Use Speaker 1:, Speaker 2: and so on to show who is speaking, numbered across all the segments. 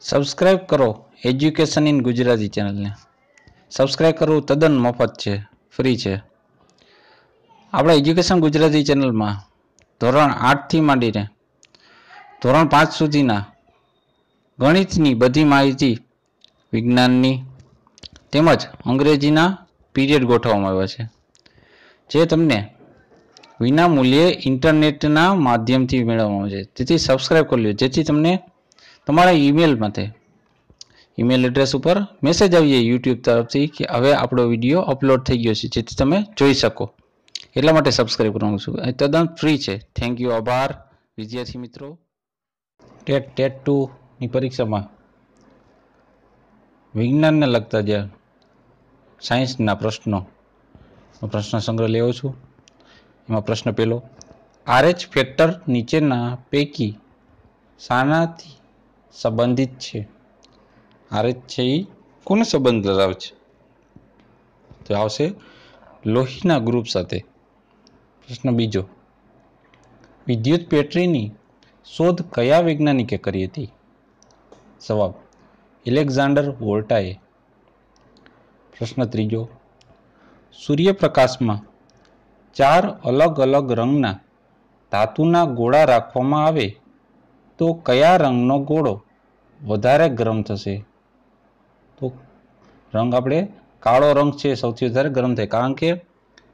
Speaker 1: Subscribe કરો education in Gujarati ચેનલને. Subscribe કરવું તદ્દન મફત છે, ફ્રી છે. આપણા એજ્યુકેશન ગુજરાતી ચેનલમાં ધોરણ 8થી માંડીને ધોરણ 5 સુધીના ગણિતની બધી માહિતી, વિજ્ઞાનની તેમજ અંગ્રેજીના પીરિયડ ગોઠવવામાં આવ્યા છે, જે તમને વિના મૂલ્યે ઇન્ટરનેટના માધ્યમથી મેળવવામાં આવે છે. તેથી સબસ્ક્રાઇબ કરી લો, જેથી તમને તમારા ઈમેલ એડ્રેસ ઉપર મેસેજ આવી જાય યુટ્યુબ તરફથી કે હવે આપણો વિડીયો અપલોડ થઈ ગયો છે, જેથી તમે જોઈ શકો. એટલા માટે સબસ્ક્રાઇબ કરવાનું છું. એ તદ્દન ફ્રી છે. Thank you. આભાર વિદ્યાર્થી મિત્રો. ટેટ 2ની પરીક્ષામાં વિજ્ઞાનને લગતા જે સાયન્સના પ્રશ્ન સંગ્રહ લેવો છું. એમાં પ્રશ્ન પહેલો, RH ફેક્ટર નીચેના પૈકી શાનાથી સંબંધિત છે? RH છે એ કોને સંબંધ ધરાવે છે? તો આવશે લોહીના ગ્રુપ સાથે. પ્રશ્ન બીજો, વિદ્યુત બેટરીની શોધ કયા વૈજ્ઞાનિકે કરી હતી? જવાબ, એલેક્ઝાન્ડર વોલ્ટાએ. પ્રશ્ન ત્રીજો, સૂર્યપ્રકાશમાં 4 અલગ અલગ રંગના ધાતુના ગોળા રાખવામાં આવે તો કયા રંગનો ગોળો વધારે ગરમ થશે? તો રંગ આપણે કાળો રંગ છે સૌથી વધારે ગરમ થાય, કારણ કે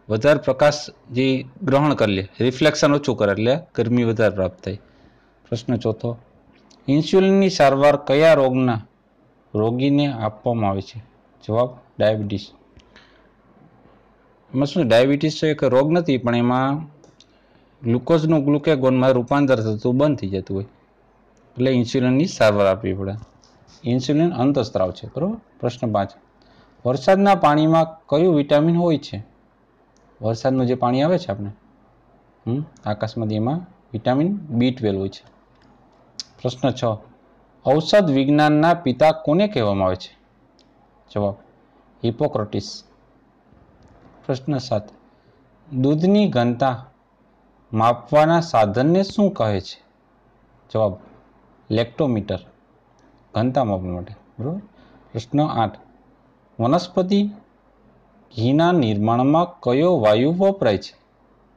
Speaker 1: વધારે પ્રકાશ જે ગ્રહણ કરી લે, રિફ્લેક્શન ઓછું કરે એટલે ગરમી વધારે પ્રાપ્ત થાય. પ્રશ્ન ચોથો, ઇન્સ્યુલિનની સારવાર કયા રોગના રોગીને આપવામાં આવે છે? જવાબ, ડાયાબિટીસ. એમાં શું, ડાયાબિટીસ તો એક રોગ નથી, પણ એમાં ગ્લુકોઝનું ગ્લુકેગોનમાં રૂપાંતર થતું બંધ થઈ જતું હોય, એટલે ઇન્સ્યુલિનની સારવાર આપવી પડે. ઇન્સ્યુલિન અંતઃસ્ત્રાવ છે, બરાબર. પ્રશ્ન 5, વરસાદના પાણીમાં કયું વિટામિન હોય છે? વરસાદનું જે પાણી આવે છે આપણે આકાશમાંથી, એમાં વિટામિન B12 હોય છે. પ્રશ્ન 6, ઔષધ વિજ્ઞાનના પિતા કોને કહેવામાં આવે છે? જવાબ, હિપોક્રેટિસ. પ્રશ્ન 7, દૂધની ઘનતા માપવાના સાધનને શું કહે છે? જવાબ, લેક્ટોમીટર. ઘનતા માપવા માટે, બરાબર. પ્રશ્ન 8, વનસ્પતિ ઘીના નિર્માણમાં કયો વાયુ વપરાય છે?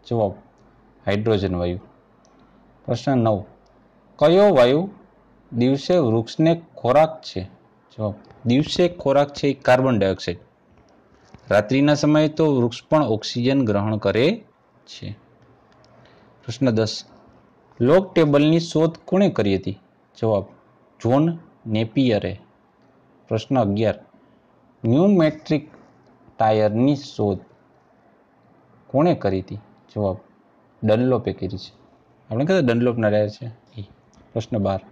Speaker 1: જવાબ, હાઇડ્રોજન વાયુ. પ્રશ્ન 9, કયો વાયુ દિવસે વૃક્ષને ખોરાક છે? જવાબ, દિવસે ખોરાક છે એ કાર્બન ડાયોક્સાઇડ. રાત્રિના સમયે તો વૃક્ષ પણ ઓક્સિજન ગ્રહણ કરે છે. પ્રશ્ન 10, લોગ ટેબલની શોધ કોણે કરી હતી? જવાબ, જોન નેપિયરે. પ્રશ્ન 11, ન્યુમેટ્રિક ટાયરની શોધ કોણે કરી હતી? જવાબ, ડનલોપે કરી છે. આપણે કહેતા ડનલોપના ટાયર છે એ. પ્રશ્ન 12,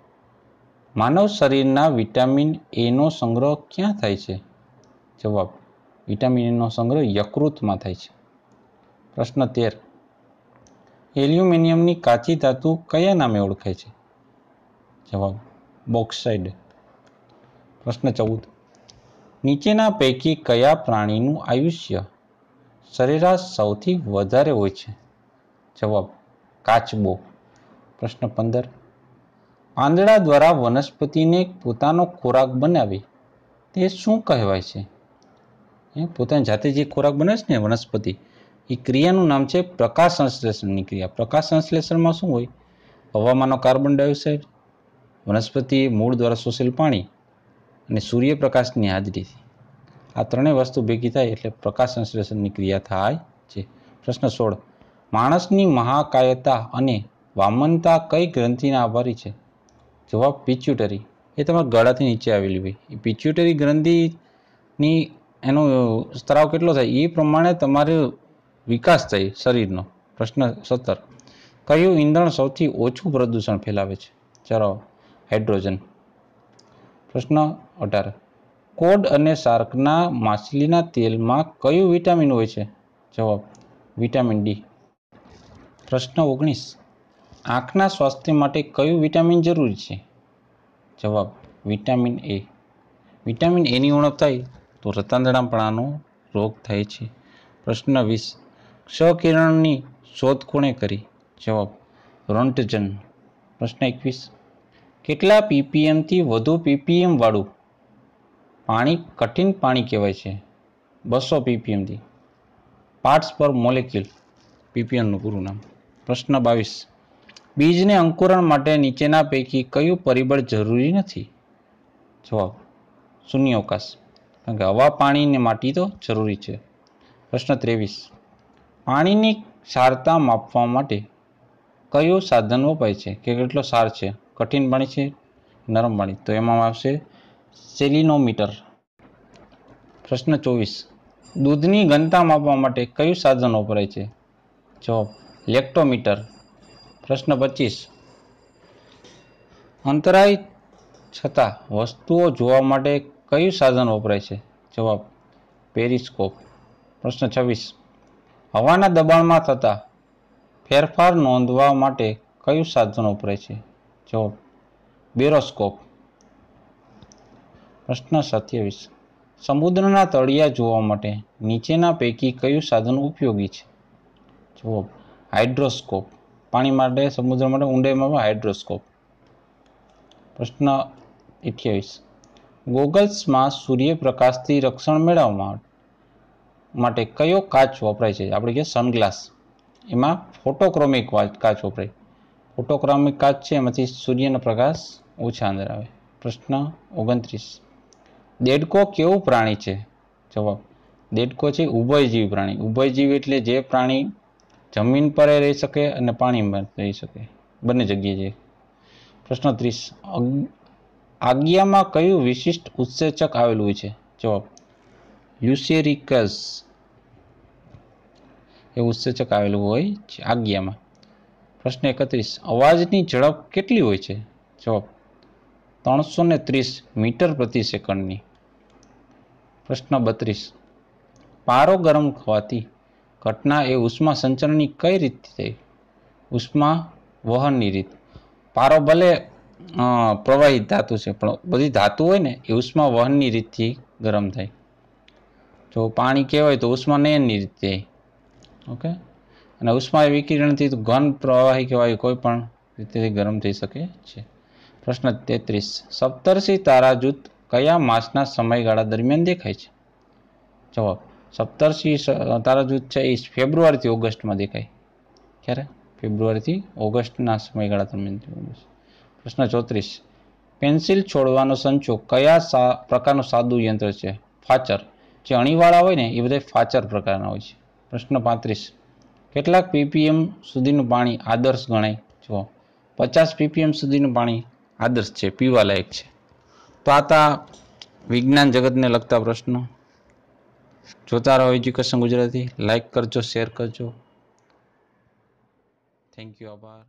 Speaker 1: માનવ શરીરના વિટામિન એનો સંગ્રહ ક્યાં થાય છે? જવાબ, વિટામિન એનો સંગ્રહ યકૃતમાં થાય છે. પ્રશ્ન 13, એલ્યુમિનિયમની કાચી ધાતુ કયા નામે ઓળખાય છે? જવાબ, બોક્સાઇડ. પ્રશ્ન 14, નીચેના પૈકી કયા પ્રાણીનું આયુષ્ય સરેરાશ સૌથી વધારે હોય છે? જવાબ, કાચબો. પ્રશ્ન 15, પાંદડા દ્વારા વનસ્પતિને પોતાનો ખોરાક બનાવે તે શું કહેવાય છે? પોતાની જાતે જે ખોરાક બને છે ને વનસ્પતિ, એ ક્રિયાનું નામ છે પ્રકાશ સંશ્લેષણની ક્રિયા. પ્રકાશ સંશ્લેષણમાં શું હોય? હવામાંનો કાર્બન ડાયોક્સાઇડ, વનસ્પતિ મૂળ દ્વારા શોષેલ પાણી અને સૂર્યપ્રકાશની હાજરીથી આ ત્રણેય વસ્તુ ભેગી થાય એટલે પ્રકાશ સંશ્લેષણની ક્રિયા થાય છે. પ્રશ્ન 16, માણસની મહાકાયતા અને વામનતા કઈ ગ્રંથિના આભારી છે? જવાબ, પિચ્યુટરી. એ તમારા ગળાથી નીચે આવેલી હોય એ પિચ્યુટરી ગ્રંથિની એનો સ્ત્રાવ કેટલો થાય એ પ્રમાણે તમારે વિકાસ થાય શરીરનો. પ્રશ્ન 17, કયું ઈંધણ સૌથી ઓછું પ્રદૂષણ ફેલાવે છે? જવાબ, હાઇડ્રોજન. પ્રશ્ન 18, કોડ અને શાર્કના માછલીના તેલમાં કયું વિટામિન હોય છે? જવાબ, વિટામિન ડી. પ્રશ્ન 19, આંખના સ્વાસ્થ્ય માટે કયું વિટામિન જરૂરી છે? જવાબ, વિટામિન એ. વિટામિન એની ઉણપ થાય તો રતાંતરપણાનો રોગ થાય છે. પ્રશ્ન 20, ક્ષકિરણની શોધ કોણે કરી? જવાબ, રોન્ટજન. પ્રશ્ન 21, કેટલા પીપીએમ થી વધુ પીપીએમ વાળું પાણી કઠિન પાણી કહેવાય છે? 200 પીપીએમ થી. પાર્ટ્સ પર મોલેક્યુલ પીપીએમ નું પૂરું નામ. પ્રશ્ન 22. બીજને અંકુરણ માટે નીચેના પૈકી કયું પરિબળ જરૂરી નથી? જવાબ શૂન્યાવકાશ. કારણ કે હવા, પાણી અને માટી તો જરૂરી છે. પ્રશ્ન 23. પાણીની ક્ષારતા માપવા માટે કયું સાધન વપરાય છે? કે કેટલો ક્ષાર છે? કઠિન પાણી છે, નરમ પાણી? તો એમાં આવશે સેલિનોમીટર. પ્રશ્ન 24. દૂધની ઘનતા માપવા માટે કયું સાધન વપરાય છે? જવાબ લેક્ટોમીટર. પ્રશ્ન 25. અંતરાય છતાં વસ્તુઓ જોવા માટે કયું સાધન વપરાય છે? જવાબ પેરિસ્કોપ. પ્રશ્ન 26. હવાના દબાણમાં થતા ફેરફાર નોંધવા માટે કયું સાધન વપરાય છે? જવાબ બેરોસ્કોપ. પ્રશ્ન 27. સમુદ્રના તળિયા જોવા માટે નીચેના પૈકી કયું સાધન ઉપયોગી છે? જવાબ હાઇડ્રોસ્કોપ. પાણી માટે, સમુદ્ર માટે ઊંડાઈમાં હાઇડ્રોસ્કોપ. પ્રશ્ન 28. ગોગલ્સમાં સૂર્યપ્રકાશથી રક્ષણ મેળવવા માટે કયો કાચ વપરાય છે? આપણે કે સનગ્લાસ. એમાં ફોટોક્રોમિક કાચ વપરાય. ફોટોક્રોમિક કાચ છે એમાંથી સૂર્યનો પ્રકાશ ઓછા અંદર આવે. પ્રશ્ન 29. દેડકો કેવું પ્રાણી છે? જવાબ દેડકો છે ઉભયજીવી પ્રાણી. ઉભયજીવી એટલે જે પ્રાણી જમીન પર રહી શકે અને પાણીમાં રહી શકે, બંને જગ્યાએ. પ્રશ્ન 30. આજ્ઞામાં કયું વિશિષ્ટ ઉત્સેચક આવેલું હોય છે? જવાબ લ્યુસેરિકસ એ ઉત્સેચક આવેલું હોય છે આજ્ઞામાં. પ્રશ્ન 31. અવાજની ઝડપ કેટલી હોય છે? જવાબ 330 મીટર પ્રતિ સેકન્ડની. પ્રશ્ન 32. પારો ગરમ થવાથી ઘટના એ ઉષ્મા સંચરણની કઈ રીતથી થઈ? ઉષ્મા વહનની રીત. પારો ભલે પ્રવાહિત ધાતુ છે, પણ બધી ધાતુ હોય ને એ ઉષ્મા વહનની રીતથી ગરમ થાય. જો પાણી કહેવાય તો ઉષ્મા નયનની રીતે થાય. ઓકે. અને ઉષ્મા વિકિરણથી ઘન પ્રવાહી કહેવાય, કોઈ પણ રીતે ગરમ થઈ શકે છે. પ્રશ્ન 33. સપ્તર્ષિ તારા જૂથ કયા માસના સમયગાળા દરમિયાન દેખાય છે? જવાબ સપ્તર્ષિ તારા જૂથ છે એ ફેબ્રુઆરીથી ઓગસ્ટમાં દેખાય. ક્યારે? ફેબ્રુઆરીથી ઓગસ્ટના સમયગાળા દરમિયાન. પ્રશ્ન 34. પેન્સિલ છોડવાનો સંચો કયા પ્રકારનું સાદું યંત્ર છે? ફાચર. જે અણીવાળા હોય ને એ બધા ફાચર પ્રકારના હોય છે. પ્રશ્ન 35. કેટલાક પીપીએમ સુધીનું પાણી આદર્શ ગણાય? જુઓ 50 પીપીએમ સુધીનું પાણી આદર્શ છે, પીવા લાયક છે. તો આ હતા વિજ્ઞાન જગતને લગતા પ્રશ્નો. જોતા રહો એજ્યુકેશન ગુજરાતી. લાઈક કરજો, શેર કરજો. Thank you. આભાર.